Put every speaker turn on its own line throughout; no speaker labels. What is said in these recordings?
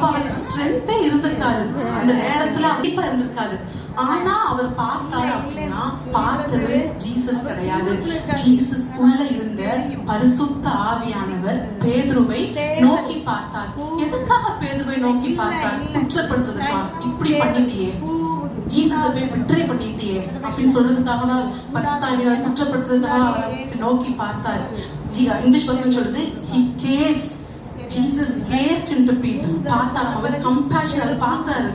அவருக்கு ஸ்ட்ரென்த்தே இருந்திருக்காது, அந்த நேரத்துல கண்டிப்பா இருந்திருக்காது. ஆனா அவர் பார்த்தாரு அப்படின்னா பார்த்தது ஜீசஸ் கிடையாது. ஜீசஸ் உள்ள இருந்த பரிசுத்த ஆவியானவர் பேதுருவை நோக்கி பார்த்தார். எதுக்காக பேதுருவை நோக்கி பார்த்தார்? குற்றப்படுத்துறதுக்கா? இப்படி பண்ணிட்டியே, ஜீசஸை போய் பிட்ரே பண்ணிட்டியே அப்படின்னு சொல்றதுக்காக பரிசுத்த ஆவியானவர் குற்றப்படுத்துறதுக்காக அவரை நோக்கி பார்த்தார். இங்கிலீஷ் வசனம் சொல்லுது he gazed, Jesus gazed into Peter. பார்த்தார், அவர் கம்பேஷன், அவர் பார்க்கிறாரு.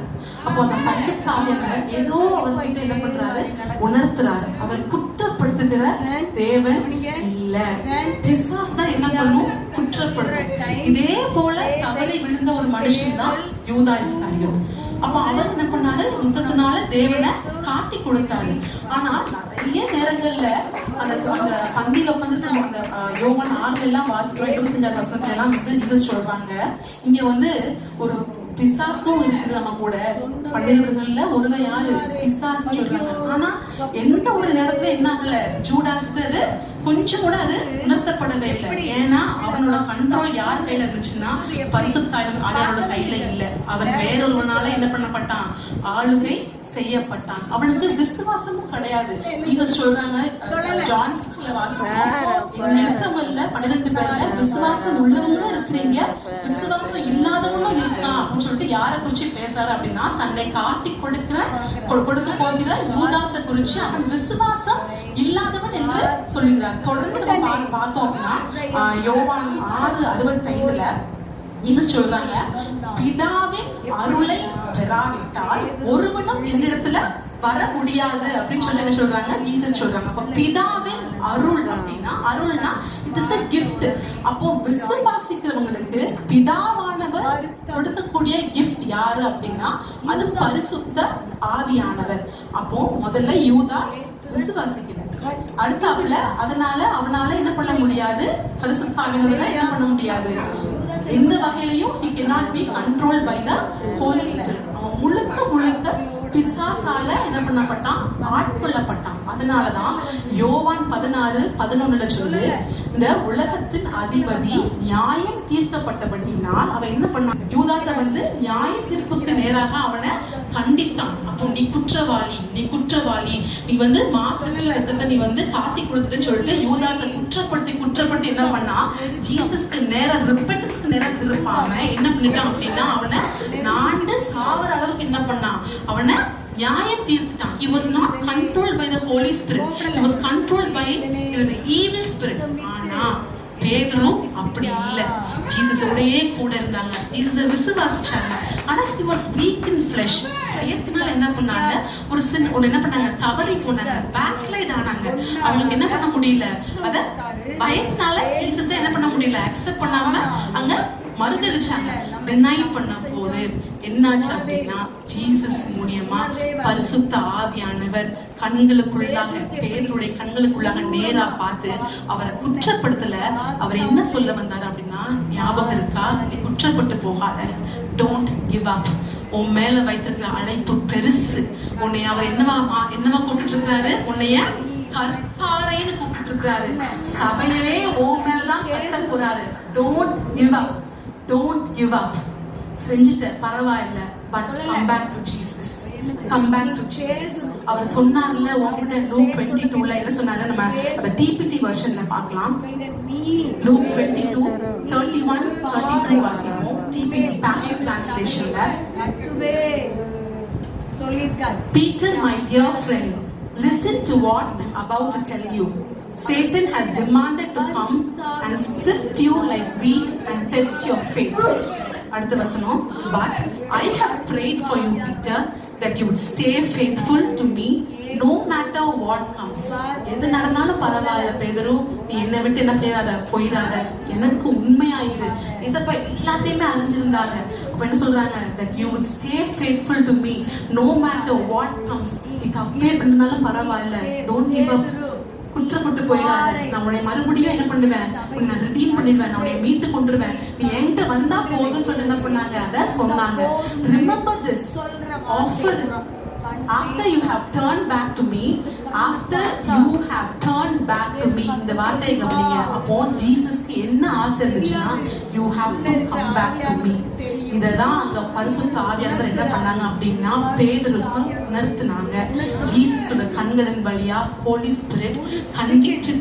அப்போ அந்த பரிசுத்த ஆவியானவர் ஏதோ அவர்கிட்ட என்ன பண்றாரு, உணர்த்துறாரு. அவர் குற்றப்படுத்துகிற தேவன் இல்ல, பிசாசு தான் என்ன பண்ணும், குற்றப்படுத்தும். இதே போல தவறி விழுந்த ஒரு மனுஷன் தான் யூதா இஸ்காரியோத். அப்ப அவர் என்ன பண்ணாரு, யுத்தத்தினால தேவனை காட்டி கொடுத்தாரு. ஆனா நிறைய நேரங்கள்ல அந்த பந்தியில உட்காந்துட்டு அந்த யோவான் 6 எல்லாம் வாசிக்கிறோம், 25 வசனத்துல எல்லாம் ஜீசஸ் சொல்றாங்க, இங்க ஒரு பிசாசும் இருக்குது நம்ம கூட. பன்னிரண்டுகள்ல ஒருவன் யாரு, பிசாசு சொல்றாங்க. ஆனா எந்த ஒரு நேரத்துல என்ன ஆகல, ஜூடாஸ்க்கு அது கொஞ்சம் கூட அது உணர்த்தப்படவே இல்லை. ஏன்னா அவனோட கண்ட்ரோல் யார் கையில இருந்துச்சுன்னா பரிசுத்த ஆவியானவரோட கையில இல்ல. அவன் வேறொருவனால என்ன பண்ணப்பட்டான், ஆளுகை செய்யப்பட்டான். அவனுக்கு விசுவாசமும் கிடையாது. ஜீசஸ் சொல்றாங்க, ஜான் 6ல வாசிக்கிறோம், இருக்கவல்ல 12 பேர்ல விசுவாசம் உள்ளவங்களும் இருக்கிறீங்க, விசுவாசம் இல்லாதவங்களும் இருக்கான் அப்படின்னு சொல்லிட்டு யாரை குறிச்சு பேசாரு அப்படின்னா தன்னை காட்டி கொடுக்க போகிற யூதாசை குறிச்சு அவன் விசுவாசம் இல்லாதவன் என்று சொல்லுகிறார். தொடர்ந்து நம்ம பார்த்தோம் அப்படின்னா யோவான் 6:65ல ஜீசஸ் சொல்றாங்க, பிதாவின் அருளை பெறாவிட்டால் ஒருவனும் என்னிடத்துல வர முடியாது அப்படின்னு சொல்லி என்ன சொல்றாங்க, ஜீசஸ் சொல்றாங்க. அப்ப பிதாவின் அருள் அப்படின்னா, அருள்னா இட் இஸ் a gift. அப்போ விசுவாசிக்கிறவங்களுக்கு பிதாவானவர் கொடுக்கக்கூடிய gift யாரு அப்படின்னா அது பரிசுத்த ஆவியானவர். அப்போ முதல்ல யூதாஸ் விசுவாசிக்கிறார், அடுத்தாப்புல அதனால அவனால என்ன பண்ண முடியாது, பரிசுத்த ஆவியானவரை என்ன பண்ண முடியாது, எந்த வகையிலையும் he cannot be controlled by the Holy Spirit. அவன் முழுக்க பிசாசால என்ன பண்ணப்பட்டான், ஆட்கொள்ளப்பட்டான். அதனாலதான் யோவான் 16:11 சொல்லு, இந்த உலகத்தின் அதிபதி நியாயம் தீர்க்கப்பட்டபடியினால் அவன் என்ன பண்ணான், யூதாசை நியாய தீர்ப்புக்கு நேராக அவனை கண்டித்தான். அப்போ நீ குற்றவாளி, நீ மாசற்ற ரத்தத்தை நீ காட்டி கொடுத்துட்டேன்னு சொல்லிட்டு யூதாசை குற்றப்படுத்தி என்ன பண்ணா, ஜீசஸ்க்கு நேரா ரிப்பெண்டன்ஸ்க்கு நேரா திருப்பாம என்ன பண்ணிட்டான் அப்படின்னா அவனை நாண்டு சாவர அளவுக்கு என்ன பண்ணான், அவனை நியாயம் தீர்த்துட்டான். He was not controlled by the Holy Spirit. He was controlled by the evil spirit. ஆனா பேதுரு அப்படி இல்ல, ஜீசஸோடயே கூட இருந்தாங்க, ஜீசஸை விசுவாசிச்சாங்க. ஆனா he was weak in flesh. பயத்தினால என்ன பண்ணாங்க, ஒரு என்ன பண்ணாங்க, தவறி போனாங்க, பேக் ஸ்லைட் ஆனாங்க. அவங்களுக்கு என்ன பண்ண முடியல, அத பயத்தினால ஜீசஸை என்ன பண்ண முடியல, அக்செப்ட் பண்ணாம அங்க மறுதளிச்சாங்க. டினை பண்ண போது என்னாச்சு அப்படின்னா ஜீசஸ் மூலியமா பரிசுத்த ஆவியானவர் கண்களுக்குள்ளாக, பேதுருடைய கண்களுக்குள்ளாக நேரா பார்த்து அவரை குற்றப்படுத்தல. அவர் என்ன சொல்ல வந்தார் அப்படின்னா, ஞாபகம் இருக்கா, நீ குற்றப்பட்டு போகாத, டோன்ட் கிவ் அப், உன் மேல வைத்திருக்கிற அழைப்பு பெருசு. உன்னை அவர் என்னவா கூப்பிட்டு இருக்காரு, உன்னைய கற்பாறைன்னு கூப்பிட்டு இருக்காரு, சபையவே உன் மேலதான் கட்ட போறாரு. Don't give up, don't give up. செஞ்சிட்ட பரவாயில்லை, but come back to Jesus. Come back to Jesus. அவர் சொன்னார்ல உன்கிட்ட லூக் 22ல என்ன சொன்னாரு, நம்ம டிபிடி வெர்ஷன்ல பார்க்கலாம். லூக் 22:31-32 வாசிப்போம். டிபிடி பேஷன் டிரான்ஸ்லேஷன்ல சொல்லிருக்கார், Peter, my dear friend, listen to what I'm about to tell you. Satan has demanded to come and sift you like wheat and test your faith. அடுத்த வசனம், but I have prayed for you, Peter, that you would stay faithful to me no matter what comes. எது நடந்தாலும் பரவாயில்ல பேதுரு, நீ என்னை விட்டு என்ன போயிடாத, எனக்கு உண்மையாயிரு. இசப்பா எல்லாத்தையுமே அறிஞ்சிருந்தாங்க. அப்ப என்ன சொல்றாங்க, that you would stay faithful to me no matter what comes. நீ தப்பே பண்ணாலும் பரவாயில்ல, don't give up, குற்றப்பட்டு போயிடாத, நான் உன்னை மறுபடியும் என்ன பண்ணுவேன், உன்னை ரிடீம் பண்ணிடுவேன், நான் உன்னை மீட்டு கொண்டுருவேன், நீ என்கிட்ட வந்தா போதும்னு சொல்லி என்ன பண்ணாங்க, அத சொன்னாங்க. Remember this offer after you have turned back to me, after you have turned back to me. இந்த வார்த்தையை கவனிங்க. அப்போ ஜீசஸ்க்கு என்ன ஆசை இருந்துச்சுன்னா, you have to come back to me. இததான் அங்க பரிசுத்த ஆவியானவர் என்ன பண்ணாங்க அப்படின்னா பேதுருக்கு உணர்த்தினாங்க. ஜீசஸோட கண்களின் வழியா ஹோலி ஸ்பிரிட் கண்டிட்டு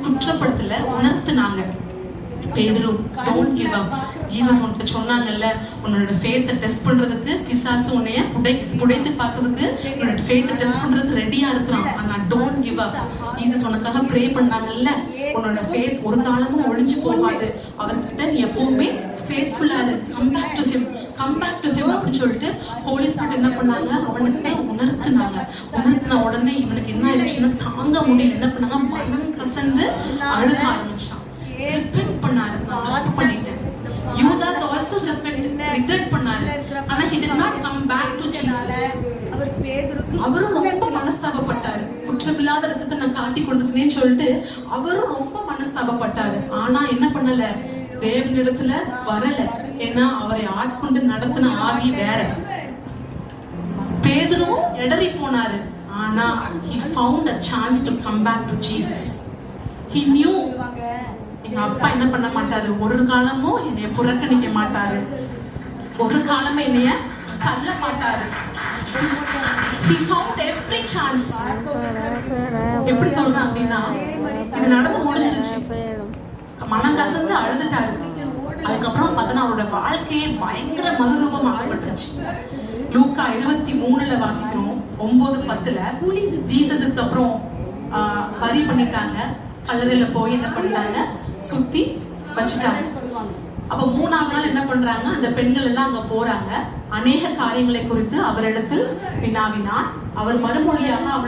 குற்றப்படுத்தல உணர்த்தினாங்க. பேதுரு, don't give up. ஜீசஸ் உன்கிட்ட சொன்னாங்கல்ல, உன்னோட ஃபேத்தை டெஸ்ட் பண்றதுக்கு பிசாசு உன்னைய புடைத்து பார்க்கிறதுக்கு உன்னோட ஃபேத்தை டெஸ்ட் பண்றதுக்கு ரெடியா இருக்கிறான். ஆனா don't give up. ஜீசஸ் உனக்காக ப்ரே பண்ணாங்கல்ல, உன்னோட ஃபேத் ஒரு காலமும் ஒளிஞ்சு போகாது. அவர்கிட்ட நீ எப்பவுமே ஃபேத்ஃபுல்லா இரு. Come back to him, come back to him அப்படின்னு சொல்லிட்டு ஹோலி ஸ்பிரிட் என்ன பண்ணாங்க, அவனுக்கு உணர்த்தினாங்க. உணர்த்தின உடனே இவனுக்கு என்ன ஆயிடுச்சுன்னா தாங்க முடியல. என்ன பண்ணாங்க, மனம் கசந்து அழுக ஆரம்பிச்சான். repent பண்ணாரு, நான் தப்பு பண்ணிட்டேன். யூதாஸ் also regret பண்ணாரு. ஆனா he did not come back to Jesus. அவரும் ரொம்ப மனஸ்தாபப்பட்டாரு. குற்றமில்லாத ரத்தத்தை நான் காட்டி கொடுத்துட்டேன்னு சொல்லிட்டு அவரும் ரொம்ப மனஸ்தாபப்பட்டாரு. ஆனா என்ன பண்ணல, தேவனிடத்துல வரல. ஏன்னா அவரை ஆட்கொண்டு நடத்தின ஆவி வேற. பேதுருவும் இடறி போனாரு. ஆனா he found a chance to come back to Jesus. He knew எங்க அப்பா என்ன பண்ண மாட்டாரு, ஒரு காலமும் என்னைய புறக்கணிக்க மாட்டாரு, ஒரு காலமும் என்னைய தள்ள மாட்டாரு. He found every chance. எப்படி சொல்றேன் அப்படின்னா, இது நடந்து முடிஞ்சிருச்சு, மனம் கசந்து அழுதுட்டாரு. அதுக்கப்புறம் பார்த்தா அவரோட வாழ்க்கையே பயங்கர மறுரூபமாக்கப்பட்டுருச்சு. லூக்கா 23 வாசிக்கிறோம், 9:10 ஜீசஸுக்கு அப்புறம் பரி பண்ணிட்டாங்க. கல்லறையில போய் என்ன பண்ணிட்டாங்க, சுத்தி வச்சுட்டாங்க. அப்ப 3ஆவது நாள் என்ன பண்றாங்க, அந்த பெண்கள் எல்லாம் அங்க போறாங்க. அநேக காரியங்களை குறித்து அவரிடத்தில் வினாவினார். அவர் மறுமொழியாக